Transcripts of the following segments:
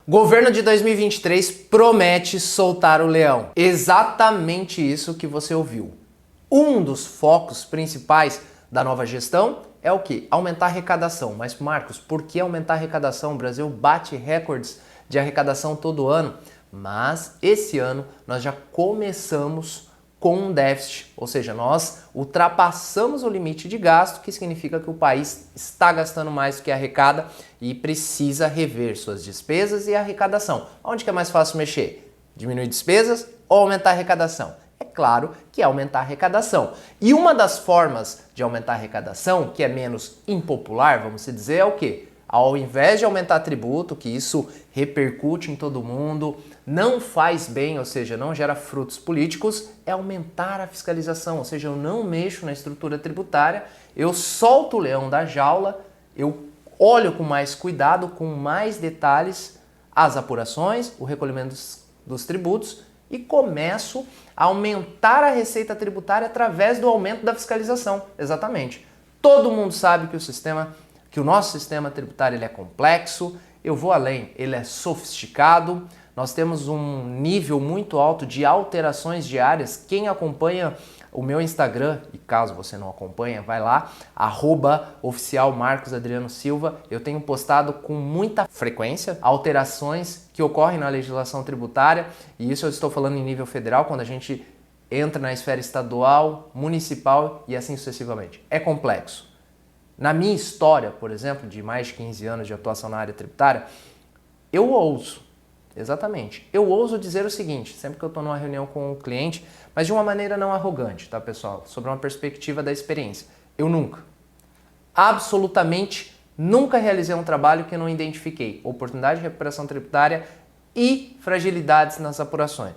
Governo de 2023 promete soltar o leão. Exatamente isso que você ouviu. Um dos focos principais da nova gestão é o quê? Aumentar a arrecadação. Mas, Marcos, por que aumentar a arrecadação? O Brasil bate recordes de arrecadação todo ano. Mas esse ano nós já começamos com um déficit, ou seja, nós ultrapassamos o limite de gasto, que significa que o país está gastando mais do que arrecada e precisa rever suas despesas e arrecadação. Onde que é mais fácil mexer? Diminuir despesas ou aumentar a arrecadação? É claro que é aumentar a arrecadação. E uma das formas de aumentar a arrecadação, que é menos impopular, vamos dizer, é o quê? Ao invés de aumentar tributo, que isso repercute em todo mundo, não faz bem, ou seja, não gera frutos políticos, é aumentar a fiscalização, ou seja, eu não mexo na estrutura tributária, eu solto o leão da jaula, eu olho com mais cuidado, com mais detalhes as apurações, o recolhimento dos tributos e começo a aumentar a receita tributária através do aumento da fiscalização. Exatamente. Todo mundo sabe que o nosso sistema tributário ele é complexo, eu vou além, ele é sofisticado, nós temos um nível muito alto de alterações diárias. Quem acompanha o meu Instagram, e caso você não acompanha, vai lá, @oficialmarcosadrianosilva, eu tenho postado com muita frequência alterações que ocorrem na legislação tributária, e isso eu estou falando em nível federal, quando a gente entra na esfera estadual, municipal e assim sucessivamente. É complexo. Na minha história, por exemplo, de mais de 15 anos de atuação na área tributária, eu ouso dizer o seguinte, sempre que eu estou numa reunião com um cliente, mas de uma maneira não arrogante, tá, pessoal? Sobre uma perspectiva da experiência. Eu absolutamente nunca realizei um trabalho que eu não identifiquei oportunidade de recuperação tributária e fragilidades nas apurações.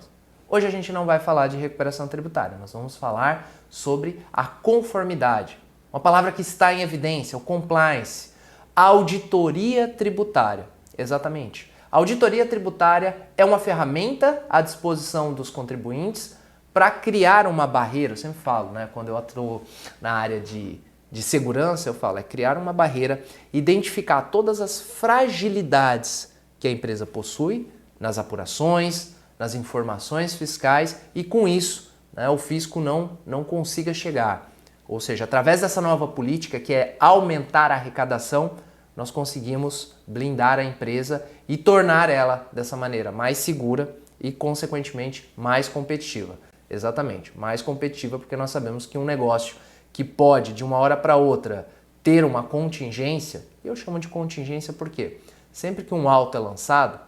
Hoje a gente não vai falar de recuperação tributária, nós vamos falar sobre a conformidade. Uma palavra que está em evidência, o compliance, auditoria tributária. Exatamente. A auditoria tributária é uma ferramenta à disposição dos contribuintes para criar uma barreira. Eu sempre falo, né? Quando eu atuo na área de segurança, eu falo, é criar uma barreira, identificar todas as fragilidades que a empresa possui nas apurações, nas informações fiscais e com isso, né, o fisco não consiga chegar. Ou seja, através dessa nova política, que é aumentar a arrecadação, nós conseguimos blindar a empresa e tornar ela, dessa maneira, mais segura e, consequentemente, mais competitiva. Exatamente, mais competitiva porque nós sabemos que um negócio que pode, de uma hora para outra, ter uma contingência, eu chamo de contingência porque sempre que um auto é lançado,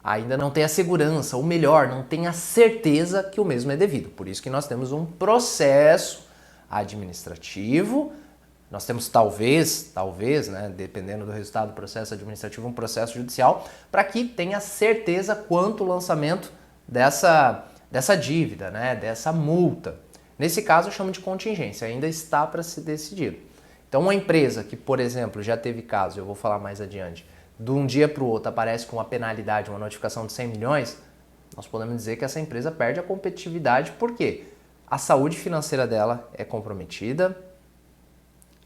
ainda não tem a segurança, ou melhor, não tem a certeza que o mesmo é devido. Por isso que nós temos um processo administrativo, nós temos talvez, né, dependendo do resultado do processo administrativo, um processo judicial, para que tenha certeza quanto o lançamento dessa dívida, né, dessa multa. Nesse caso eu chamo de contingência, ainda está para se decidir. Então uma empresa que, por exemplo, já teve caso, eu vou falar mais adiante, de um dia para o outro aparece com uma penalidade, uma notificação de 100 milhões, nós podemos dizer que essa empresa perde a competitividade, por quê? A saúde financeira dela é comprometida,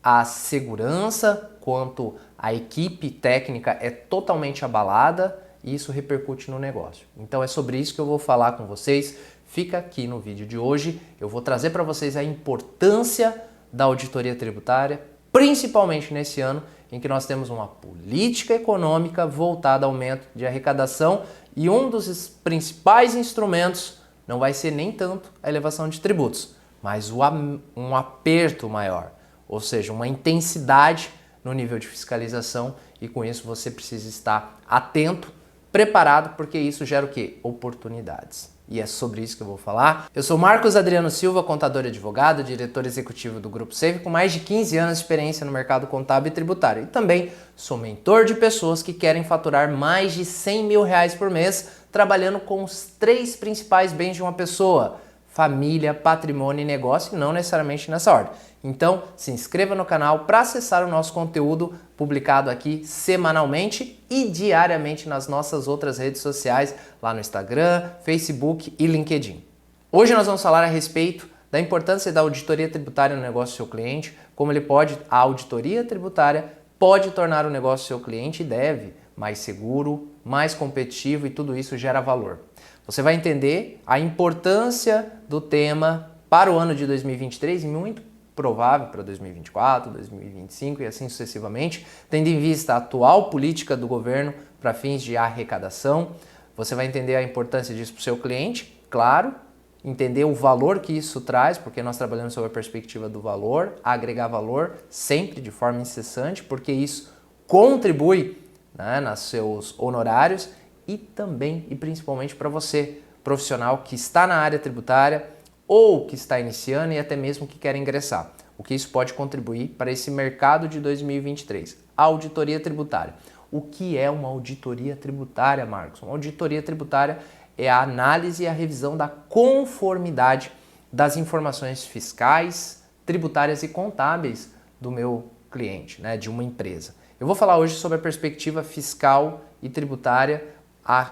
a segurança quanto à equipe técnica é totalmente abalada e isso repercute no negócio. Então é sobre isso que eu vou falar com vocês. Fica aqui no vídeo de hoje. Eu vou trazer para vocês a importância da auditoria tributária, principalmente nesse ano em que nós temos uma política econômica voltada ao aumento de arrecadação e um dos principais instrumentos não vai ser nem tanto a elevação de tributos, mas um aperto maior, ou seja, uma intensidade no nível de fiscalização e com isso você precisa estar atento, preparado, porque isso gera o quê? Oportunidades. E é sobre isso que eu vou falar. Eu sou Marcos Adriano Silva, contador e advogado, diretor executivo do Grupo Save, com mais de 15 anos de experiência no mercado contábil e tributário. E também sou mentor de pessoas que querem faturar mais de R$100 mil por mês, trabalhando com os 3 principais bens de uma pessoa: família, patrimônio e negócio, e não necessariamente nessa ordem. Então, se inscreva no canal para acessar o nosso conteúdo publicado aqui semanalmente e diariamente nas nossas outras redes sociais, lá no Instagram, Facebook e LinkedIn. Hoje nós vamos falar a respeito da importância da auditoria tributária no negócio do seu cliente, como a auditoria tributária pode tornar o negócio do seu cliente e deve mais seguro, mais competitivo e tudo isso gera valor. Você vai entender a importância do tema para o ano de 2023 e muito provável para 2024, 2025 e assim sucessivamente, tendo em vista a atual política do governo para fins de arrecadação. Você vai entender a importância disso para o seu cliente, claro, entender o valor que isso traz, porque nós trabalhamos sobre a perspectiva do valor, agregar valor sempre de forma incessante, porque isso contribui, né, nos seus honorários e também e principalmente para você, profissional que está na área tributária ou que está iniciando e até mesmo que quer ingressar. O que isso pode contribuir para esse mercado de 2023? A auditoria tributária. O que é uma auditoria tributária, Marcos? Uma auditoria tributária é a análise e a revisão da conformidade das informações fiscais, tributárias e contábeis do meu cliente, né, de uma empresa. Eu vou falar hoje sobre a perspectiva fiscal e tributária. A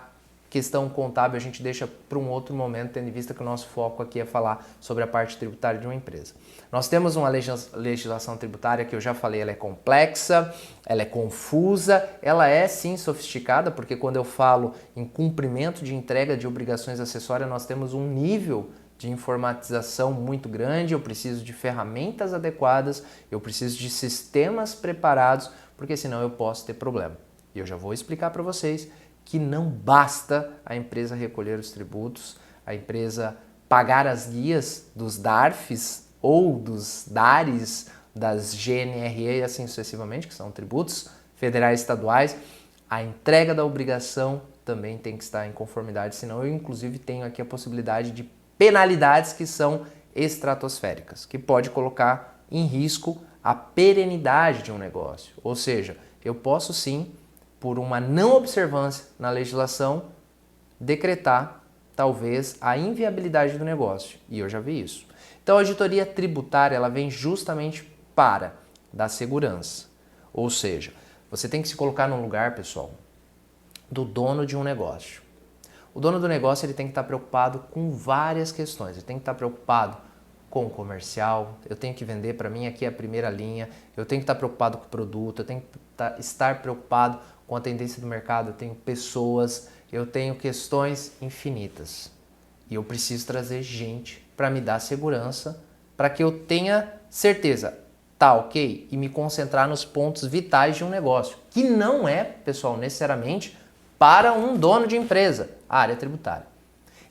questão contábil a gente deixa para um outro momento, tendo em vista que o nosso foco aqui é falar sobre a parte tributária de uma empresa. Nós temos uma legislação tributária que eu já falei, ela é complexa, ela é confusa, ela é sim sofisticada, porque quando eu falo em cumprimento de entrega de obrigações acessórias, nós temos um nível de informatização muito grande, eu preciso de ferramentas adequadas, eu preciso de sistemas preparados, porque senão eu posso ter problema. E eu já vou explicar para vocês que não basta a empresa recolher os tributos, a empresa pagar as guias dos DARFs ou dos DARES, das GNRE e assim sucessivamente, que são tributos federais e estaduais. A entrega da obrigação também tem que estar em conformidade, senão eu inclusive tenho aqui a possibilidade de penalidades que são estratosféricas, que pode colocar em risco a perenidade de um negócio. Ou seja, eu posso sim, por uma não observância na legislação, decretar talvez a inviabilidade do negócio. E eu já vi isso. Então a auditoria tributária ela vem justamente para dar segurança. Ou seja, você tem que se colocar no lugar, pessoal, do dono de um negócio. O dono do negócio ele tem que estar preocupado com várias questões. Ele tem que estar preocupado com o comercial, eu tenho que vender, para mim aqui é a primeira linha, eu tenho que estar preocupado com o produto, eu tenho que estar preocupado com a tendência do mercado, eu tenho pessoas, eu tenho questões infinitas. E eu preciso trazer gente para me dar segurança, para que eu tenha certeza, tá ok? E me concentrar nos pontos vitais de um negócio, que não é, pessoal, necessariamente para um dono de empresa, a área tributária.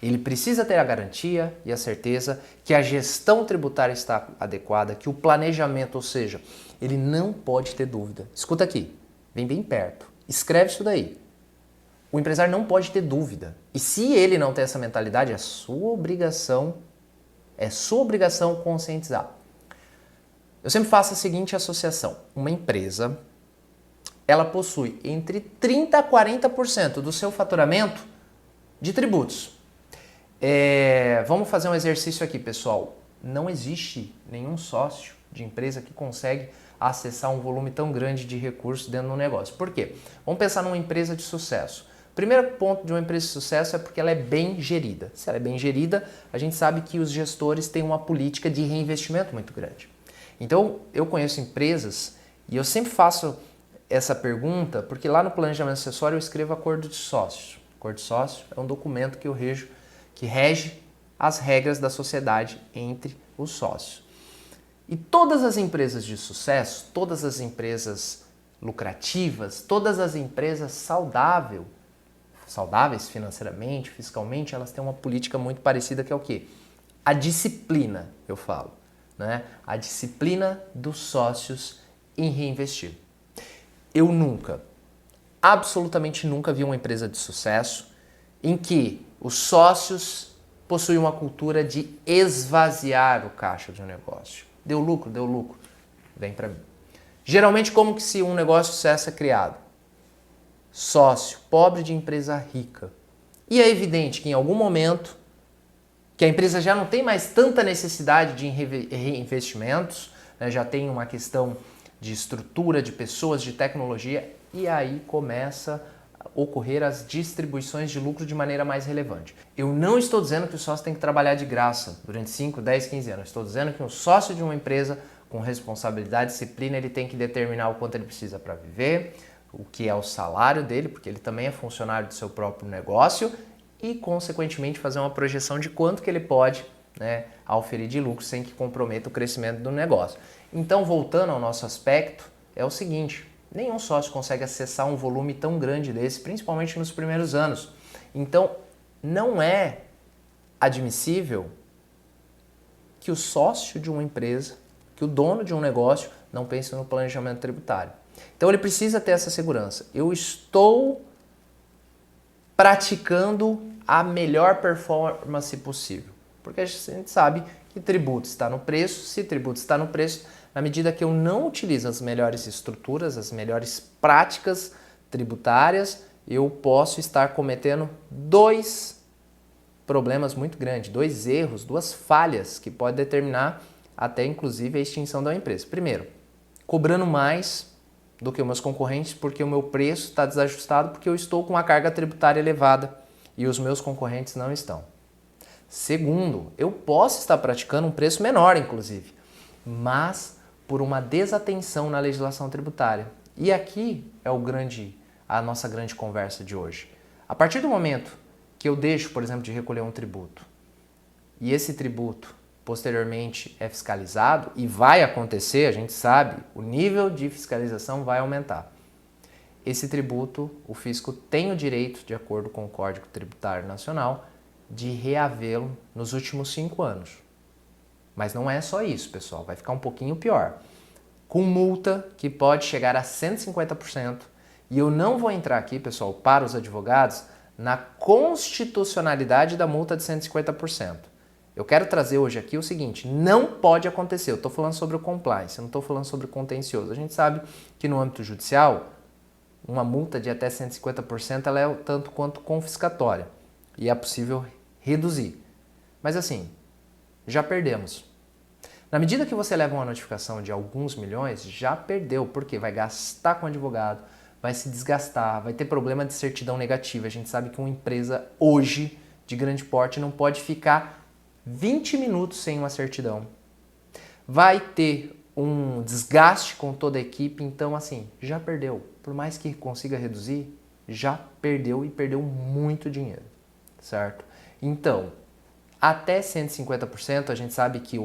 Ele precisa ter a garantia e a certeza que a gestão tributária está adequada, que o planejamento, ou seja, ele não pode ter dúvida. Escuta aqui, vem bem perto, escreve isso daí. O empresário não pode ter dúvida. E se ele não tem essa mentalidade, é sua obrigação conscientizar. Eu sempre faço a seguinte associação. Uma empresa, ela possui entre 30% a 40% do seu faturamento de tributos. Vamos fazer um exercício aqui, pessoal. Não existe nenhum sócio de empresa que consegue acessar um volume tão grande de recursos dentro do negócio. Por quê? Vamos pensar numa empresa de sucesso. O primeiro ponto de uma empresa de sucesso é porque ela é bem gerida. Se ela é bem gerida, a gente sabe que os gestores têm uma política de reinvestimento muito grande. Então, eu conheço empresas e eu sempre faço essa pergunta porque lá no planejamento acessório eu escrevo acordo de sócio. Acordo de sócio é um documento que rege as regras da sociedade entre os sócios. E todas as empresas de sucesso, todas as empresas lucrativas, todas as empresas saudáveis financeiramente, fiscalmente, elas têm uma política muito parecida que é o quê? A disciplina, eu falo, né? A disciplina dos sócios em reinvestir. Eu absolutamente nunca vi uma empresa de sucesso em que os sócios possuem uma cultura de esvaziar o caixa de um negócio. Deu lucro, vem para mim. Geralmente, como que se um negócio de sucesso é criado? Sócio, pobre de empresa rica. E é evidente que em algum momento, que a empresa já não tem mais tanta necessidade de reinvestimentos, né, já tem uma questão de estrutura, de pessoas, de tecnologia, e aí começa ocorrer as distribuições de lucro de maneira mais relevante. Eu não estou dizendo que o sócio tem que trabalhar de graça durante 5, 10, 15 anos. Estou dizendo que um sócio de uma empresa com responsabilidade e disciplina, ele tem que determinar o quanto ele precisa para viver, o que é o salário dele, porque ele também é funcionário do seu próprio negócio, e, consequentemente, fazer uma projeção de quanto que ele pode, né, auferir de lucro sem que comprometa o crescimento do negócio. Então, voltando ao nosso aspecto, é o seguinte: nenhum sócio consegue acessar um volume tão grande desse, principalmente nos primeiros anos. Então, não é admissível que o sócio de uma empresa, que o dono de um negócio, não pense no planejamento tributário. Então, ele precisa ter essa segurança. Eu estou praticando a melhor performance possível. Porque a gente sabe que tributo está no preço. Se tributo está no preço, na medida que eu não utilizo as melhores estruturas, as melhores práticas tributárias, eu posso estar cometendo dois problemas muito grandes, dois erros, duas falhas que podem determinar até inclusive a extinção da empresa. Primeiro, cobrando mais do que os meus concorrentes porque o meu preço está desajustado porque eu estou com uma carga tributária elevada e os meus concorrentes não estão. Segundo, eu posso estar praticando um preço menor, inclusive, mas por uma desatenção na legislação tributária. E aqui é a nossa grande conversa de hoje. A partir do momento que eu deixo, por exemplo, de recolher um tributo e esse tributo posteriormente é fiscalizado, e vai acontecer, a gente sabe, o nível de fiscalização vai aumentar. Esse tributo, o fisco tem o direito, de acordo com o Código Tributário Nacional, de reavê-lo nos últimos 5 anos. Mas não é só isso, pessoal, vai ficar um pouquinho pior. Com multa que pode chegar a 150%, e eu não vou entrar aqui, pessoal, para os advogados, na constitucionalidade da multa de 150%. Eu quero trazer hoje aqui o seguinte: não pode acontecer. Eu estou falando sobre o compliance, eu não estou falando sobre o contencioso. A gente sabe que no âmbito judicial, uma multa de até 150% ela é tanto quanto confiscatória e é possível reduzir. Mas assim, já perdemos. Na medida que você leva uma notificação de alguns milhões, já perdeu, porque vai gastar com advogado, vai se desgastar, vai ter problema de certidão negativa. A gente sabe que uma empresa hoje de grande porte não pode ficar 20 minutos sem uma certidão. Vai ter um desgaste com toda a equipe, então assim, já perdeu. Por mais que consiga reduzir, já perdeu e perdeu muito dinheiro, certo? Então, até 150% a gente sabe que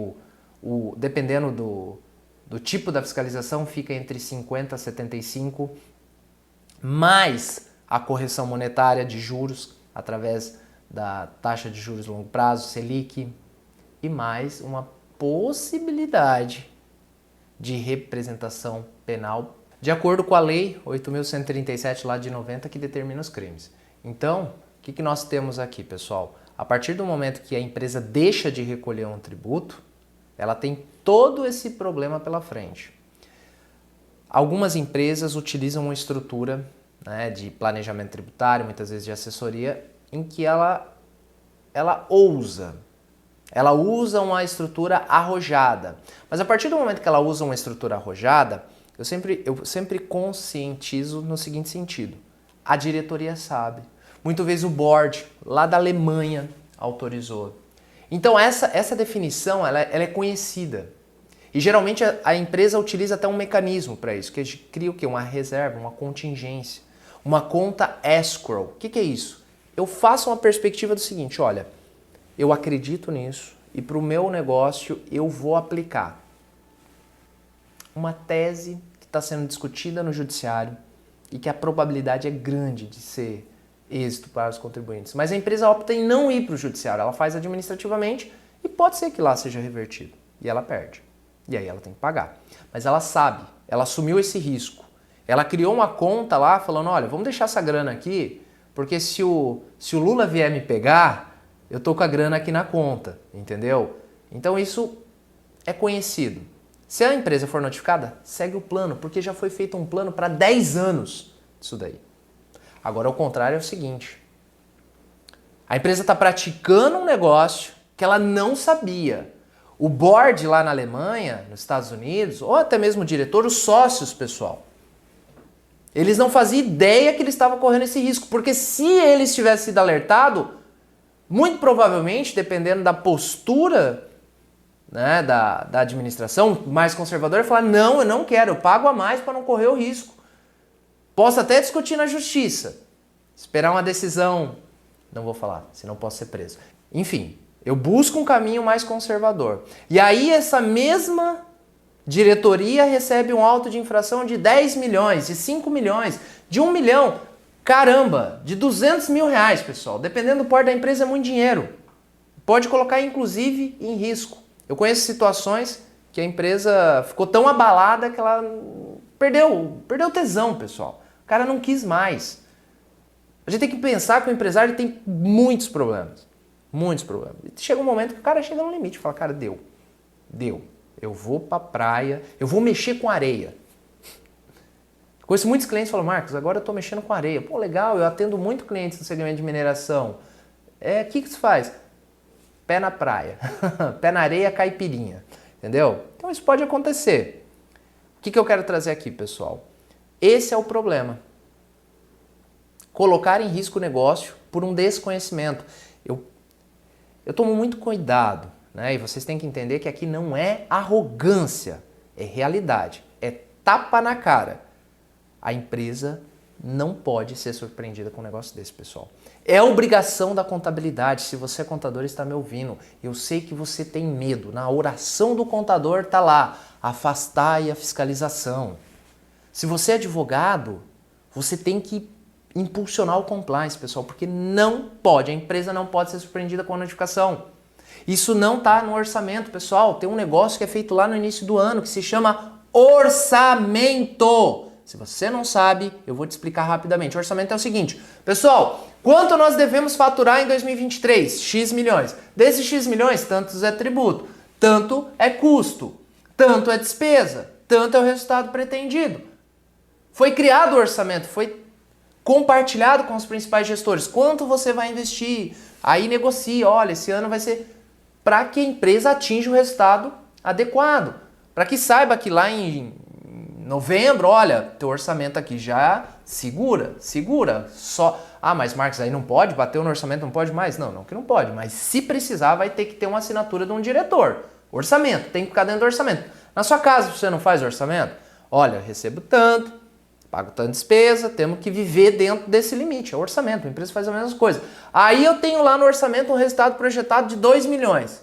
dependendo do tipo da fiscalização, fica entre 50% a 75%, mais a correção monetária de juros através da taxa de juros de longo prazo, Selic, e mais uma possibilidade de representação penal, de acordo com a Lei 8.137 lá de 90, que determina os crimes. Então, o que nós temos aqui, pessoal? A partir do momento que a empresa deixa de recolher um tributo, ela tem todo esse problema pela frente. Algumas empresas utilizam uma estrutura, né, de planejamento tributário, muitas vezes de assessoria, em que ela usa uma estrutura arrojada. Mas a partir do momento que ela usa uma estrutura arrojada, eu sempre conscientizo no seguinte sentido: a diretoria sabe. Muitas vezes o board lá da Alemanha autorizou. Então essa definição ela é conhecida. E geralmente a empresa utiliza até um mecanismo para isso, que cria o quê? Uma reserva, uma contingência, uma conta escrow. O que é isso? Eu faço uma perspectiva do seguinte: olha, eu acredito nisso e para o meu negócio eu vou aplicar uma tese que está sendo discutida no judiciário e que a probabilidade é grande de ser êxito para os contribuintes. Mas a empresa opta em não ir para o judiciário, ela faz administrativamente e pode ser que lá seja revertido. E ela perde. E aí ela tem que pagar. Mas ela sabe, ela assumiu esse risco. Ela criou uma conta lá falando: olha, vamos deixar essa grana aqui, porque se o Lula vier me pegar, eu tô com a grana aqui na conta, entendeu? Então isso é conhecido. Se a empresa for notificada, segue o plano, porque já foi feito um plano para 10 anos disso daí. Agora, ao contrário, é o seguinte: a empresa está praticando um negócio que ela não sabia. O board lá na Alemanha, nos Estados Unidos, ou até mesmo o diretor, os sócios, pessoal, eles não faziam ideia que eles estavam correndo esse risco, porque se eles tivessem sido alertados, muito provavelmente, dependendo da postura, né, da administração mais conservadora, falar: não, eu não quero, eu pago a mais para não correr o risco. Posso até discutir na justiça, esperar uma decisão, não vou falar, senão posso ser preso. Enfim, eu busco um caminho mais conservador. E aí essa mesma diretoria recebe um auto de infração de 10 milhões, de 5 milhões, de 1 milhão. Caramba, de 200 mil reais, pessoal. Dependendo do porte da empresa é muito dinheiro. Pode colocar, inclusive, em risco. Eu conheço situações que a empresa ficou tão abalada que ela perdeu tesão, pessoal. O cara não quis mais. A gente tem que pensar que o empresário tem muitos problemas. Muitos problemas. E chega um momento que o cara chega no limite e fala, cara, deu. Eu vou pra praia, eu vou mexer com areia. Conheço muitos clientes que falam, Marcos, agora eu tô mexendo com areia. Pô, legal, eu atendo muito clientes no segmento de mineração. O que você faz? Pé na praia. Pé na areia, caipirinha. Entendeu? Então isso pode acontecer. O que eu quero trazer aqui, pessoal? Esse é o problema. Colocar em risco o negócio por um desconhecimento. Eu tomo muito cuidado, né? E vocês têm que entender que aqui não é arrogância, é realidade, é tapa na cara. A empresa não pode ser surpreendida com um negócio desse, pessoal. É obrigação da contabilidade. Se você é contador e está me ouvindo, eu sei que você tem medo. Na oração do contador está lá, afastai a fiscalização. Se você é advogado, você tem que impulsionar o compliance, pessoal, porque não pode, a empresa não pode ser surpreendida com a notificação. Isso não está no orçamento, pessoal. Tem um negócio que é feito lá no início do ano que se chama orçamento. Se você não sabe, eu vou te explicar rapidamente. O orçamento é o seguinte, pessoal, quanto nós devemos faturar em 2023? X milhões. Desses X milhões, tantos é tributo, tanto é custo, tanto é despesa, tanto é o resultado pretendido. Foi criado o orçamento, foi compartilhado com os principais gestores. Quanto você vai investir? Aí negocia, olha, esse ano vai ser para que a empresa atinja o resultado adequado. Para que saiba que lá em novembro, olha, teu orçamento aqui já segura. Só, mas Marcos, aí não pode? Bateu no orçamento, não pode mais? Não que não pode, mas se precisar vai ter que ter uma assinatura de um diretor. Orçamento, tem que ficar dentro do orçamento. Na sua casa, você não faz orçamento? Olha, eu recebo tanto, pago tanta despesa, temos que viver dentro desse limite, é o orçamento, a empresa faz a mesma coisa. Aí eu tenho lá no orçamento um resultado projetado de 2 milhões.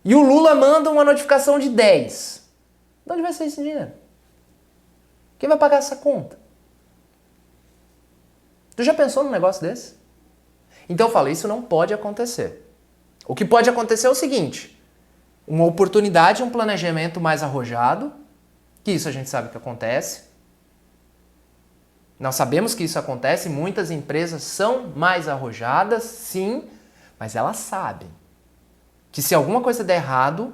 E o Lula manda uma notificação de 10. De onde vai sair esse dinheiro? Quem vai pagar essa conta? Tu já pensou num negócio desse? Então eu falo, isso não pode acontecer. O que pode acontecer é o seguinte, uma oportunidade, um planejamento mais arrojado, que isso a gente sabe que acontece. Nós sabemos que isso acontece, muitas empresas são mais arrojadas, sim, mas elas sabem que se alguma coisa der errado,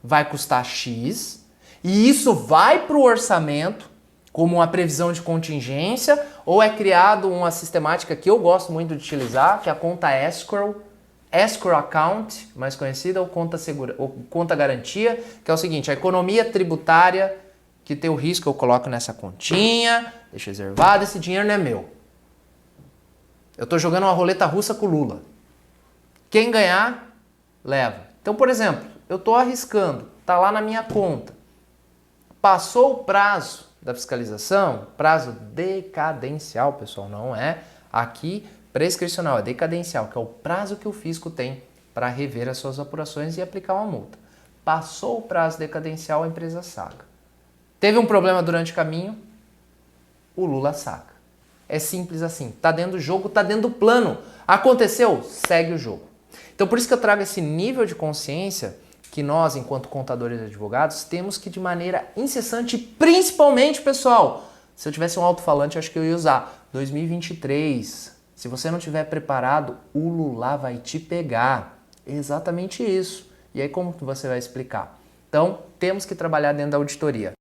vai custar X, e isso vai para o orçamento como uma previsão de contingência, ou é criado uma sistemática que eu gosto muito de utilizar, que é a conta escrow account, mais conhecida, ou conta garantia, que é o seguinte, a economia tributária que tem o risco eu coloco nessa continha, deixa reservado, esse dinheiro não é meu. Eu estou jogando uma roleta russa com o Lula. Quem ganhar, leva. Então, por exemplo, eu estou arriscando, está lá na minha conta. Passou o prazo da fiscalização, prazo decadencial, pessoal, não é aqui prescricional, é decadencial, que é o prazo que o fisco tem para rever as suas apurações e aplicar uma multa. Passou o prazo decadencial, a empresa saca. Teve um problema durante o caminho, o Lula saca. É simples assim. Tá dentro do jogo, tá dentro do plano. Aconteceu? Segue o jogo. Então por isso que eu trago esse nível de consciência que nós, enquanto contadores e advogados, temos que de maneira incessante, principalmente, pessoal, se eu tivesse um alto-falante, eu acho que eu ia usar 2023. Se você não estiver preparado, o Lula vai te pegar. É exatamente isso. E aí como que você vai explicar? Então, temos que trabalhar dentro da auditoria.